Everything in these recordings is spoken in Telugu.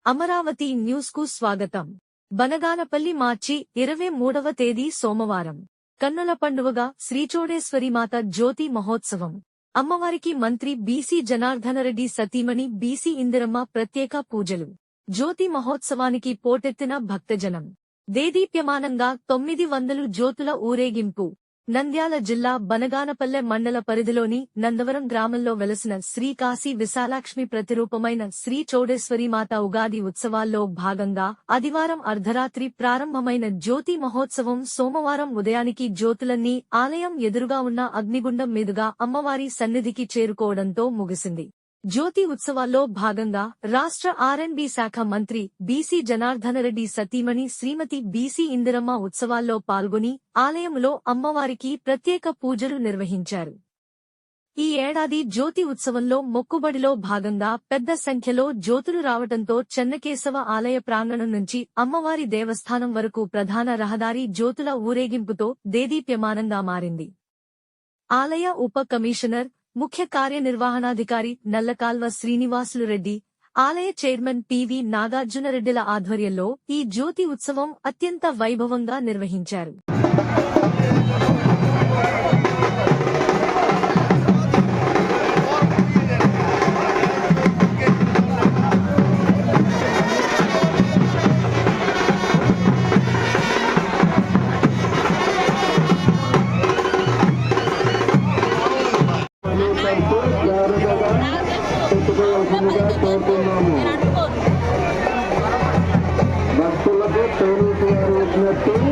అమరావతి న్యూస్ కు స్వాగతం. బనగానపల్లి మార్చి 23వ తేదీ సోమవారం కన్నుల పండువగా శ్రీచోడేశ్వరీమాత జ్యోతి మహోత్సవం. అమ్మవారికి మంత్రి బీసీ జనార్దనరెడ్డి సతీమణి బీసీ ఇందిరమ్మ ప్రత్యేక పూజలు. జ్యోతి మహోత్సవానికి పోటెత్తిన భక్తజనం. దేదీప్యమానంగా 900 జ్యోతుల ఊరేగింపు. నంద్యాల జిల్లా బనగానపల్లె మండల పరిధిలోని నందవరం గ్రామంలో వెలసిన శ్రీ కాశీ విశాలాక్ష్మి ప్రతిరూపమైన శ్రీ చౌడేశ్వరీమాత ఉగాది ఉత్సవాల్లో భాగంగా ఆదివారం అర్ధరాత్రి ప్రారంభమైన జ్యోతి మహోత్సవం సోమవారం ఉదయానికి జ్యోతులన్నీ ఆలయం ఎదురుగా ఉన్న అగ్నిగుండం మీదుగా అమ్మవారి సన్నిధికి చేరుకోవడంతో ముగిసింది. జ్యోతి ఉత్సవాల్లో భాగంగా రాష్ట్ర ఆర్ఎండ్బి శాఖ మంత్రి బీసీ జనార్దనరెడ్డి సతీమణి శ్రీమతి బీసీ ఇందిరమ్మ ఉత్సవాల్లో పాల్గొని ఆలయంలో అమ్మవారికి ప్రత్యేక పూజలు నిర్వహించారు. ఈ ఏడాది జ్యోతి ఉత్సవంలో మొక్కుబడిలో భాగంగా పెద్ద సంఖ్యలో జ్యోతులు రావడంతో చెన్నకేశవ ఆలయ ప్రాంగణం నుంచి అమ్మవారి దేవస్థానం వరకు ప్రధాన రహదారి జ్యోతుల ఊరేగింపుతో దేదీప్యమానంగా మారింది. ఆలయ ఉప కమిషనర్, ముఖ్య కార్యనిర్వహణాధికారి నల్లకాల్వ శ్రీనివాసులు రెడ్డి, ఆలయ చైర్మన్ పివి నాగార్జునరెడ్డిల ఆధ్వర్యంలో ఈ జ్యోతి ఉత్సవం అత్యంత వైభవంగా నిర్వహించారు. భక్తులకు పోలీసు వారు వచ్చినట్టు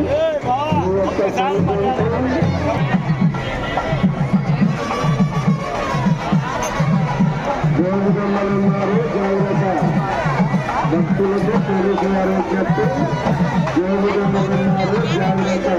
దేవుడున్నారు జాగ్రత్త. భక్తులకు పోలీసు వారు వచ్చినట్టు దేవుడున్నారు జాగ్రత్త.